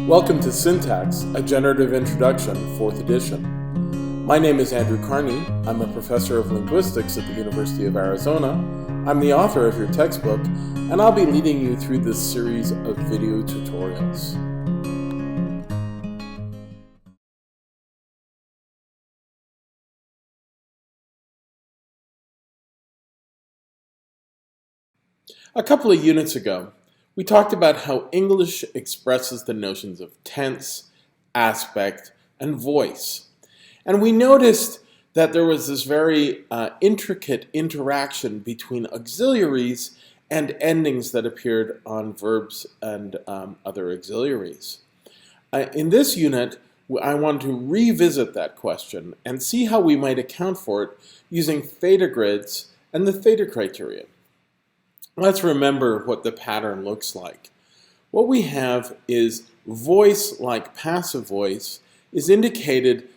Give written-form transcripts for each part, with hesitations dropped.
Welcome to Syntax, a Generative Introduction, 4th edition. My name is Andrew Carnie. I'm a professor of linguistics at the University of Arizona. I'm the author of your textbook, and I'll be leading you through this series of video tutorials. A couple of units ago, we talked about how English expresses the notions of tense, aspect, and voice. And we noticed that there was this very intricate interaction between auxiliaries and endings that appeared on verbs and other auxiliaries. In this unit, I want to revisit that question and see how we might account for it using theta grids and the theta criterion. Let's remember what the pattern looks like. What we have is voice, like passive voice, is indicated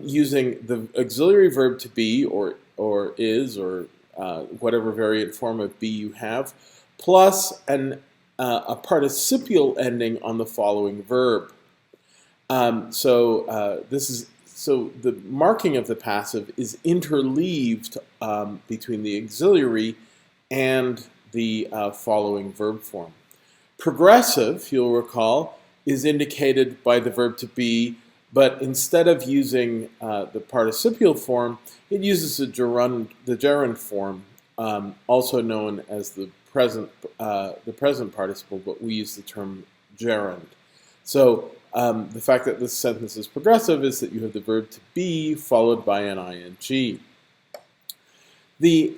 using the auxiliary verb to be or is or whatever variant form of be you have, plus a participial ending on the following verb. So the marking of the passive is interleaved between the auxiliary and the following verb form. Progressive, you'll recall, is indicated by the verb to be, but instead of using the participial form, it uses the gerund form, also known as the present participle, but we use the term gerund. So the fact that this sentence is progressive is that you have the verb to be followed by an ing. The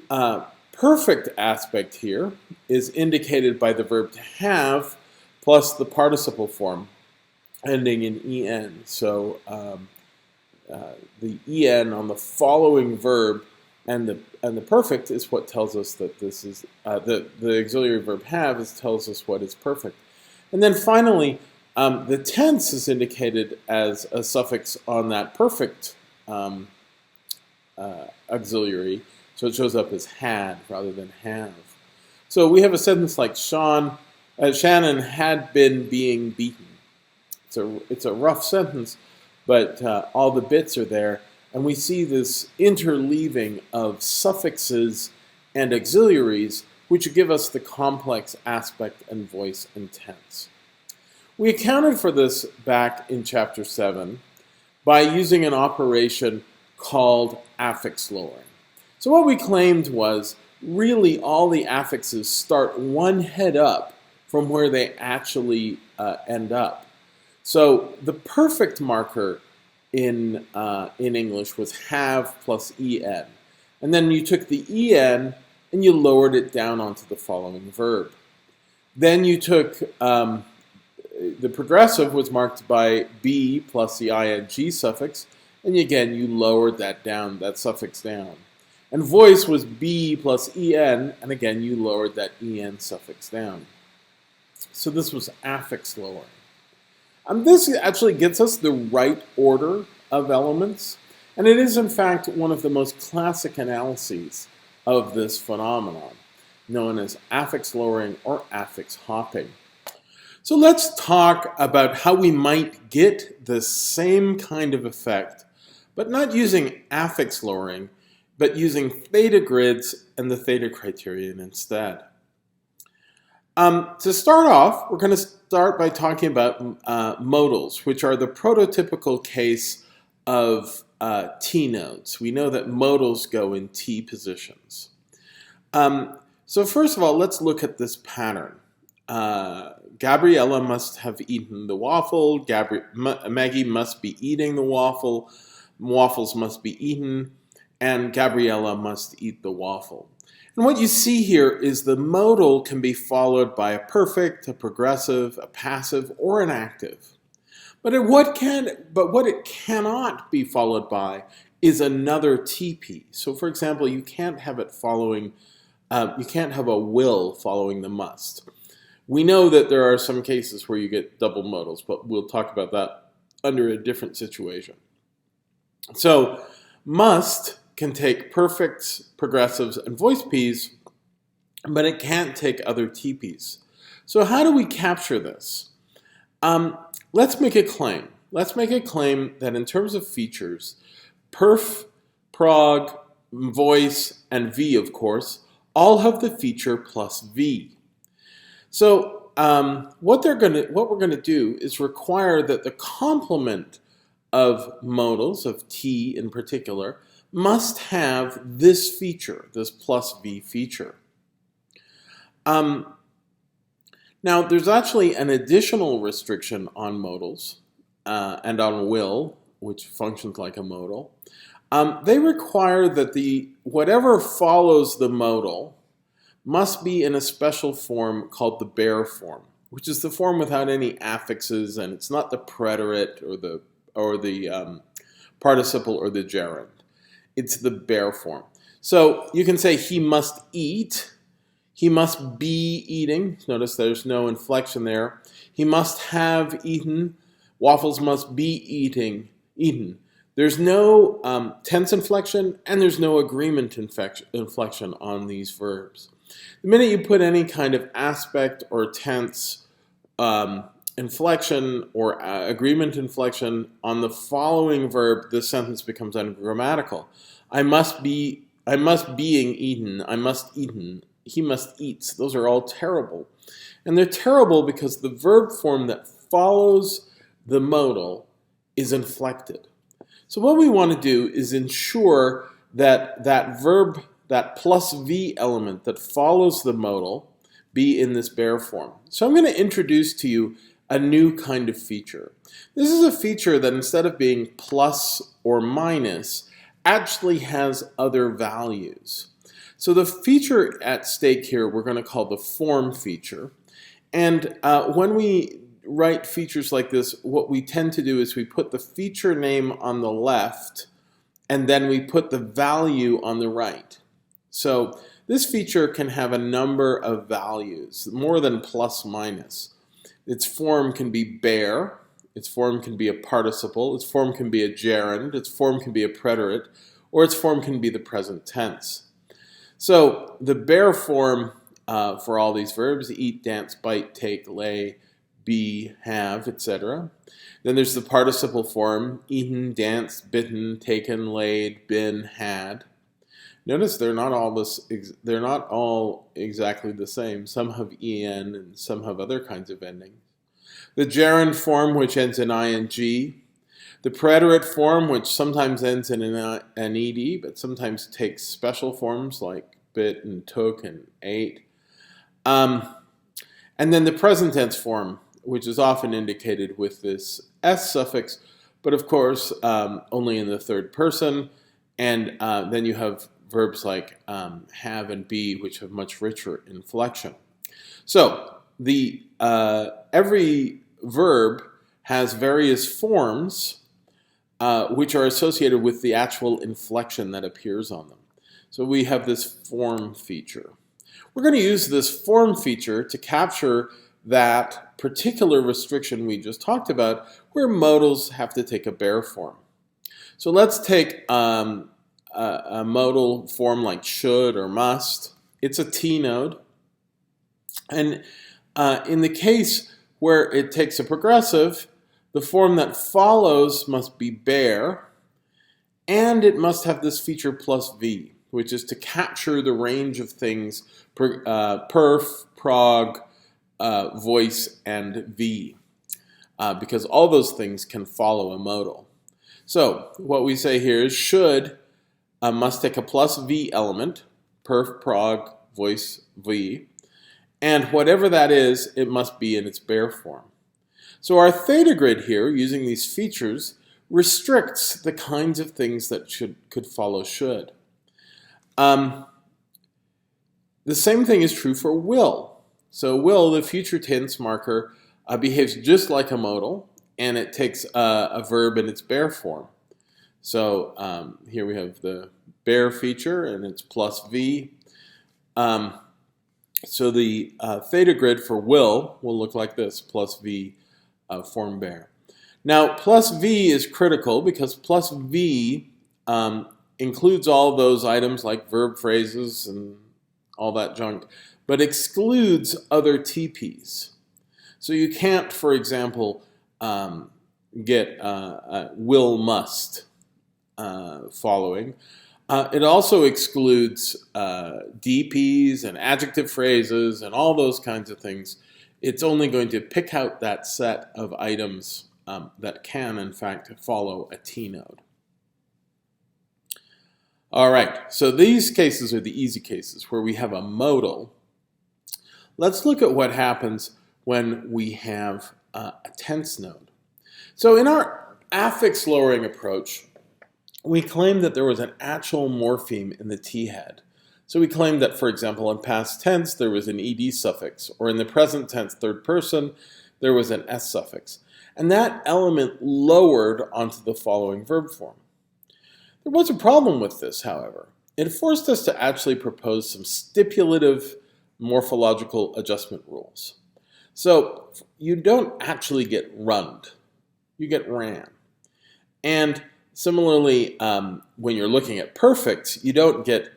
perfect aspect here is indicated by the verb to have plus the participle form ending in en. So the en on the following verb and the perfect is what tells us that this is the auxiliary verb have tells us what is perfect. And then finally, the tense is indicated as a suffix on that perfect auxiliary. So it shows up as had rather than have. So we have a sentence like Shannon had been being beaten. It's a rough sentence, but all the bits are there. And we see this interleaving of suffixes and auxiliaries, which give us the complex aspect and voice and tense. We accounted for this back in Chapter 7 by using an operation called affix-lowering. So what we claimed was really all the affixes start one head up from where they actually end up. So the perfect marker in English was have plus en. And then you took the en and you lowered it down onto the following verb. Then you took the progressive was marked by be plus the ing suffix, and again you lowered that suffix down. And voice was be plus en, and again you lowered that en suffix down. So this was affix-lowering. This actually gets us the right order of elements, and it is in fact one of the most classic analyses of this phenomenon, known as affix-lowering or affix-hopping. So let's talk about how we might get the same kind of effect, but not using affix-lowering, but using theta grids and the theta criterion instead. To start off, we're going to start by talking about modals, which are the prototypical case of T nodes. We know that modals go in T positions. So first of all, let's look at this pattern. Gabriella must have eaten the waffle. Maggie must be eating the waffle. Waffles must be eaten. And Gabriella must eat the waffle. And what you see here is the modal can be followed by a perfect, a progressive, a passive, or an active. But what it cannot be followed by is another TP. So for example, you can't have it following, you can't have a will following the must. We know that there are some cases where you get double modals, but we'll talk about that under a different situation. So must can take perfects, progressives, and voice Ps, but it can't take other TPs. So how do we capture this? Let's make a claim. Let's make a claim that in terms of features, perf, prog, voice, and v, of course, all have the feature plus v. So what we're going to do is require that the complement of modals, of t in particular, must have this feature, this plus v feature. Now, there's actually an additional restriction on modals and on will, which functions like a modal. They require that whatever follows the modal must be in a special form called the bare form, which is the form without any affixes, and it's not the preterite or the participle or the gerund. It's the bare form. So you can say he must eat. He must be eating. Notice there's no inflection there. He must have eaten. Waffles must be eaten. There's no tense inflection, and there's no agreement inflection on these verbs. The minute you put any kind of aspect or tense inflection or agreement inflection on the following verb, this sentence becomes ungrammatical. I must being eaten. I must eaten. He must eat. Those are all terrible. And they're terrible because the verb form that follows the modal is inflected. So what we want to do is ensure that that verb, that plus v element that follows the modal, be in this bare form. So I'm going to introduce to you a new kind of feature. This is a feature that instead of being plus or minus, actually has other values. So the feature at stake here we're going to call the form feature. And when we write features like this, what we tend to do is we put the feature name on the left and then we put the value on the right. So this feature can have a number of values, more than plus minus. Its form can be bare, its form can be a participle, its form can be a gerund, its form can be a preterite, or its form can be the present tense. So the bare form for all these verbs, eat, dance, bite, take, lay, be, have, etc. Then there's the participle form, eaten, danced, bitten, taken, laid, been, had. Notice they're not all exactly the same. Some have en and some have other kinds of endings. The gerund form, which ends in ing. The preterite form, which sometimes ends in an ed, but sometimes takes special forms like bit and took and ate. And then the present tense form, which is often indicated with this s suffix, but of course only in the third person. And then you have verbs like have and be, which have much richer inflection. So every verb has various forms which are associated with the actual inflection that appears on them. So we have this form feature. We're going to use this form feature to capture that particular restriction we just talked about, where modals have to take a bare form. So let's take a modal form like should or must. It's a T node. And in the case where it takes a progressive, the form that follows must be bare, and it must have this feature plus v, which is to capture the range of things perf, prog, voice, and v, because all those things can follow a modal. So what we say here is should must take a plus v element, perf, prog, voice, v, and whatever that is, it must be in its bare form. So our theta grid here, using these features, restricts the kinds of things that could follow should. The same thing is true for will. So will, the future tense marker, behaves just like a modal, and it takes a verb in its bare form. So here we have the bare feature, and it's plus v. So the theta grid for will look like this, plus v form bare. Now, plus v is critical because plus v includes all those items like verb phrases and all that junk, but excludes other TPs. So you can't, for example, get will, must following. It also excludes DPs and adjective phrases and all those kinds of things. It's only going to pick out that set of items that can, in fact, follow a T node. All right, so these cases are the easy cases where we have a modal. Let's look at what happens when we have a tense node. So in our affix-lowering approach, we claimed that there was an actual morpheme in the T head. So we claimed that, for example, in past tense, there was an ed suffix, or in the present tense, third person, there was an s suffix. And that element lowered onto the following verb form. There was a problem with this, however. It forced us to actually propose some stipulative morphological adjustment rules. So you don't actually get runned, you get ran. And similarly, when you're looking at perfects, you don't get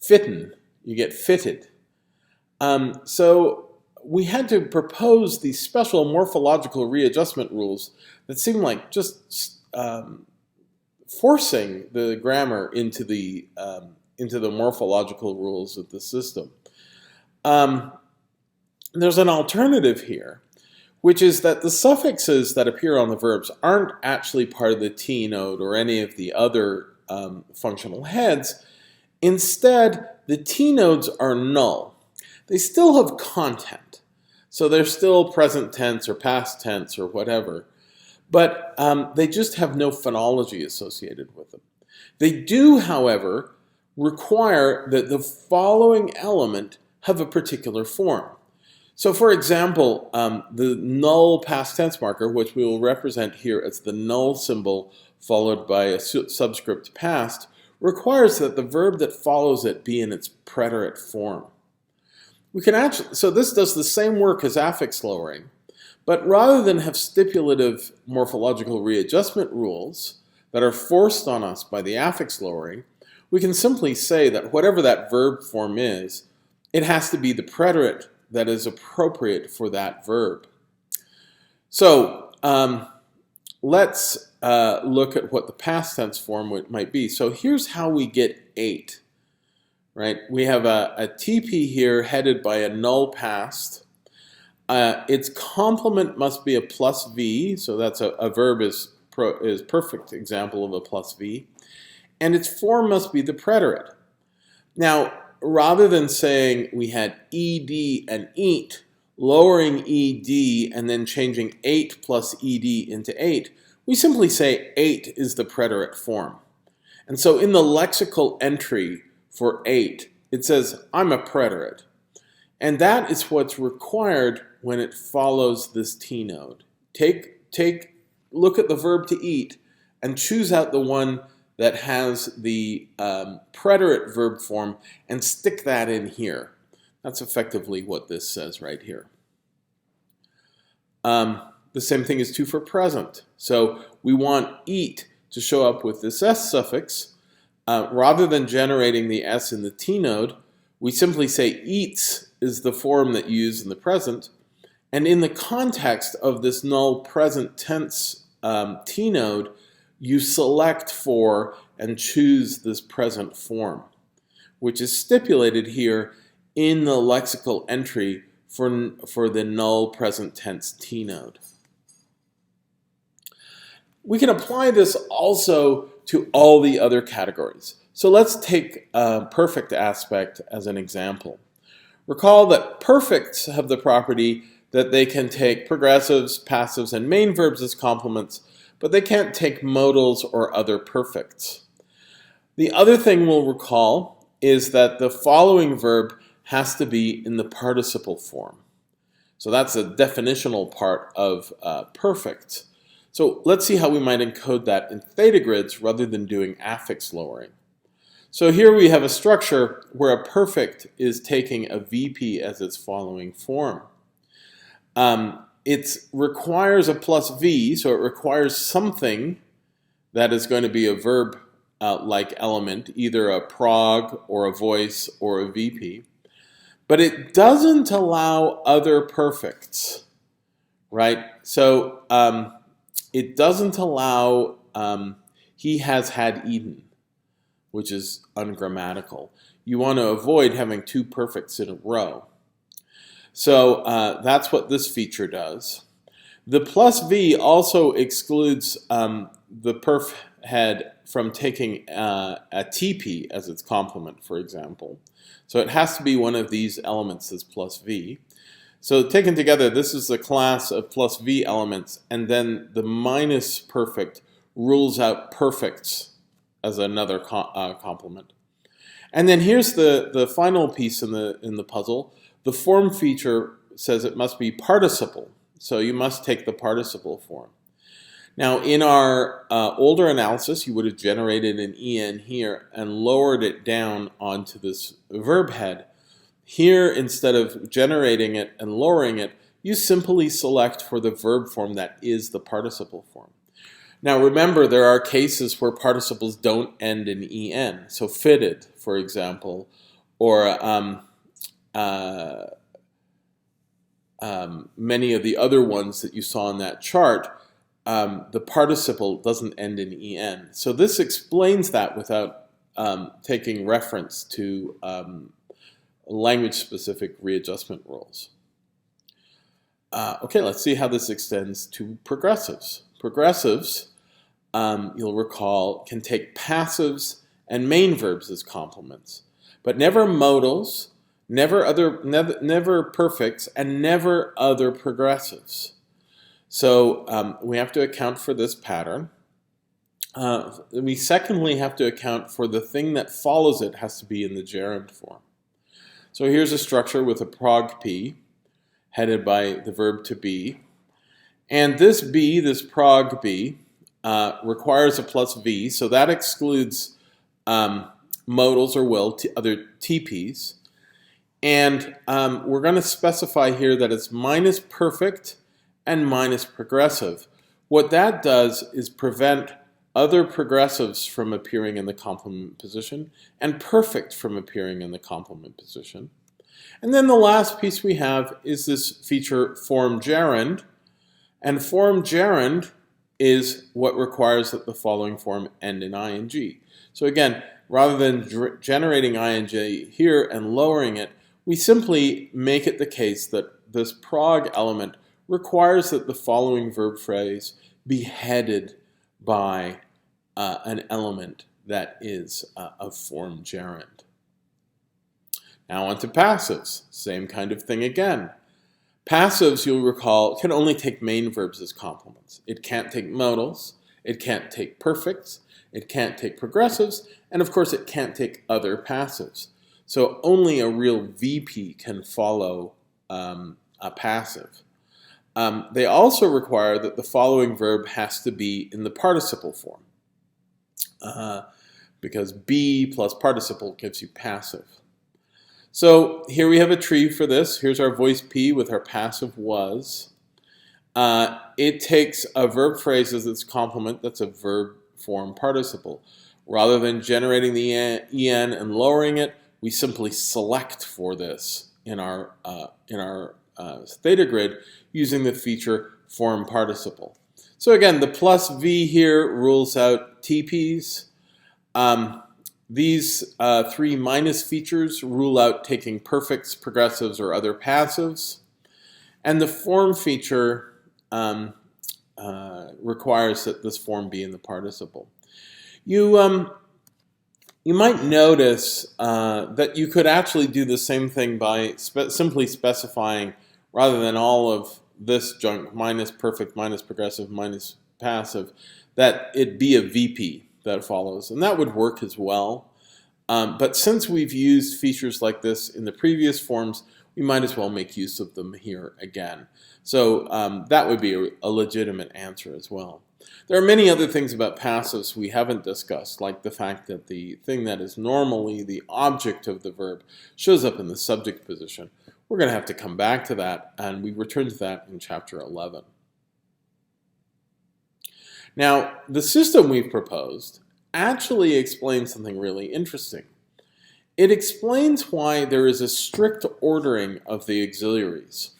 fitten, you get fitted. So we had to propose these special morphological readjustment rules that seem like just forcing the grammar into the morphological rules of the system. There's an alternative here, which is that the suffixes that appear on the verbs aren't actually part of the T node or any of the other functional heads. Instead, the T nodes are null. They still have content, so they're still present tense or past tense or whatever, but they just have no phonology associated with them. They do, however, require that the following element have a particular form. So for example, the null past tense marker, which we will represent here as the null symbol followed by a subscript past, requires that the verb that follows it be in its preterite form. We can actually, so this does the same work as affix lowering, but rather than have stipulative morphological readjustment rules that are forced on us by the affix lowering, we can simply say that whatever that verb form is, it has to be the preterite that is appropriate for that verb. So let's look at what the past tense form might be. So here's how we get 8. Right? We have a TP here headed by a null past. Its complement must be a plus V, so that's a verb is perfect example of a plus V. And its form must be the preterite. Now, rather than saying we had ed and eat, lowering ed and then changing 8 plus ed into 8, we simply say 8 is the preterite form. And so in the lexical entry for 8, it says, I'm a preterite. And that is what's required when it follows this T node. Look at the verb to eat and choose out the one that has the preterite verb form and stick that in here. That's effectively what this says right here. The same thing is true for present. So we want eat to show up with this s suffix. Rather than generating the s in the T node, we simply say eats is the form that you use in the present. And in the context of this null present tense T node, you select for and choose this present form, which is stipulated here in the lexical entry for the null present tense T node. We can apply this also to all the other categories. So let's take a perfect aspect as an example. Recall that perfects have the property that they can take progressives, passives, and main verbs as complements, but they can't take modals or other perfects. The other thing we'll recall is that the following verb has to be in the participle form. So that's a definitional part of perfect. So let's see how we might encode that in theta grids rather than doing affix lowering. So here we have a structure where a perfect is taking a VP as its following form. It requires a plus V, so it requires something that is going to be a verb-like element, either a prog or a voice or a VP. But it doesn't allow other perfects, right? So it doesn't allow he has had eaten, which is ungrammatical. You want to avoid having two perfects in a row. So that's what this feature does. The plus V also excludes the perf head from taking a TP as its complement, for example. So it has to be one of these elements as plus V. So taken together, this is the class of plus V elements, and then the minus perfect rules out perfects as another complement. And then here's the final piece in the puzzle. The form feature says it must be participle. So you must take the participle form. Now, in our older analysis, you would have generated an en here and lowered it down onto this verb head. Here, instead of generating it and lowering it, you simply select for the verb form that is the participle form. Now, remember, there are cases where participles don't end in en. So fitted, for example, or many of the other ones that you saw in that chart, the participle doesn't end in en. So this explains that without taking reference to language-specific readjustment rules. Okay, let's see how this extends to progressives. Progressives, you'll recall, can take passives and main verbs as complements, but never modals, never perfects, and never other progressives. So we have to account for this pattern. We secondly have to account for the thing that follows it has to be in the gerund form. So here's a structure with a prog P headed by the verb to be. And this B, this prog B, requires a plus V, so that excludes modals or other TPs. And we're going to specify here that it's minus perfect and minus progressive. What that does is prevent other progressives from appearing in the complement position and perfect from appearing in the complement position. And then the last piece we have is this feature form gerund. And form gerund is what requires that the following form end in ing. So again, rather than generating ing here and lowering it, we simply make it the case that this prog element requires that the following verb phrase be headed by an element that is of form gerund. Now on to passives. Same kind of thing again. Passives, you'll recall, can only take main verbs as complements. It can't take modals, it can't take perfects, it can't take progressives, and of course it can't take other passives. So only a real VP can follow a passive. They also require that the following verb has to be in the participle form, because be plus participle gives you passive. So here we have a tree for this. Here's our voice P with our passive was. It takes a verb phrase as its complement. That's a verb form participle. Rather than generating the en and lowering it, we simply select for this in our theta grid using the feature form participle. So again, the plus V here rules out TPs. These three minus features rule out taking perfects, progressives, or other passives. And the form feature requires that this form be in the participle. You might notice that you could actually do the same thing by simply specifying, rather than all of this junk, minus perfect, minus progressive, minus passive, that it be a VP that follows. And that would work as well. But since we've used features like this in the previous forms, we might as well make use of them here again. So that would be a legitimate answer as well. There are many other things about passives we haven't discussed, like the fact that the thing that is normally the object of the verb shows up in the subject position. We're going to have to come back to that, and we return to that in chapter 11. Now, the system we've proposed actually explains something really interesting. It explains why there is a strict ordering of the auxiliaries.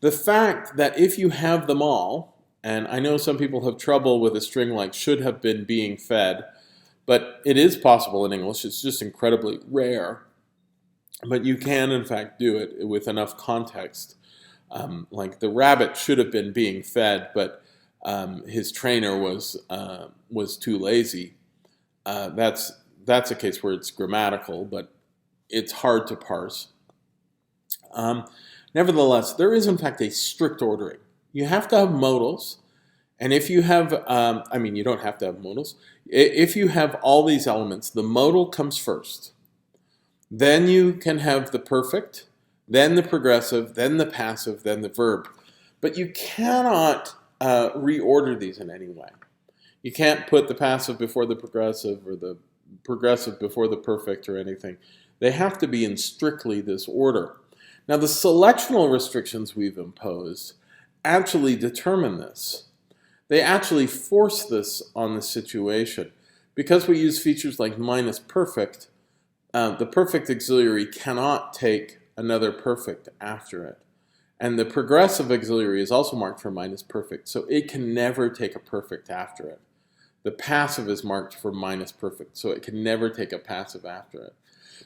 The fact that if you have them all, and I know some people have trouble with a string like should have been being fed, but it is possible in English. It's just incredibly rare. But you can, in fact, do it with enough context. Like the rabbit should have been being fed, but his trainer was too lazy. That's a case where it's grammatical, but it's hard to parse. Nevertheless, there is, in fact, a strict ordering. You have to have modals, and if you have, you don't have to have modals. If you have all these elements, the modal comes first. Then you can have the perfect, then the progressive, then the passive, then the verb. But you cannot reorder these in any way. You can't put the passive before the progressive or the progressive before the perfect or anything. They have to be in strictly this order. Now, the selectional restrictions we've imposed actually determine this. They actually force this on the situation. Because we use features like minus perfect, the perfect auxiliary cannot take another perfect after it. And the progressive auxiliary is also marked for minus perfect, so it can never take a perfect after it. The passive is marked for minus perfect, so it can never take a passive after it.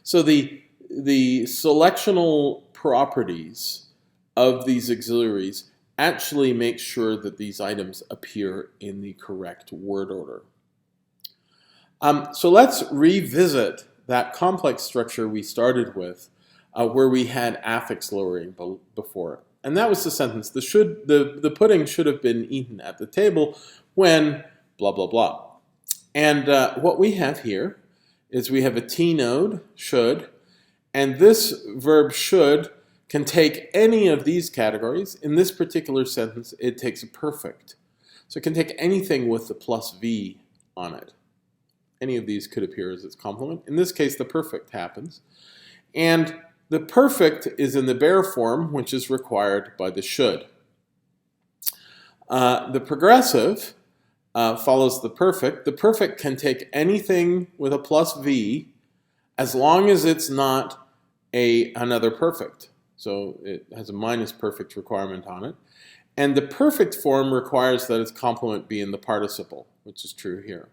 So the selectional properties of these auxiliaries actually make sure that these items appear in the correct word order. So let's revisit that complex structure we started with, where we had affix-lowering before. And that was the sentence, the pudding should have been eaten at the table when blah, blah, blah. And what we have here is we have a T node, should, and this verb should can take any of these categories. In this particular sentence, it takes a perfect. So it can take anything with the plus V on it. Any of these could appear as its complement. In this case, the perfect happens. And the perfect is in the bare form, which is required by the should. The progressive follows the perfect. The perfect can take anything with a plus V as long as it's not another perfect. So it has a minus perfect requirement on it. And the perfect form requires that its complement be in the participle, which is true here.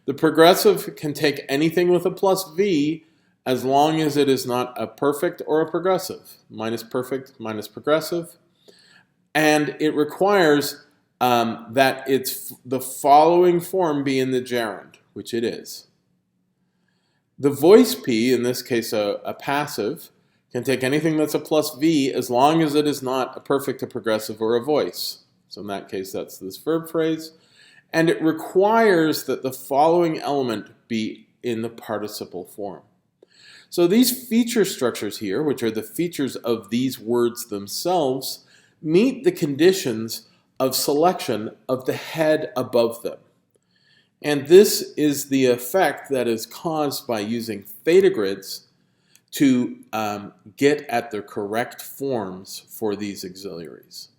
The progressive can take anything with a plus V as long as it is not a perfect or a progressive. Minus perfect, minus progressive. And it requires that the following form be in the gerund, which it is. The voice P, in this case a passive, can take anything that's a plus V as long as it is not a perfect, a progressive, or a voice. So in that case, that's this verb phrase. And it requires that the following element be in the participle form. So these feature structures here, which are the features of these words themselves, meet the conditions of selection of the head above them. And this is the effect that is caused by using theta grids to get at the correct forms for these auxiliaries.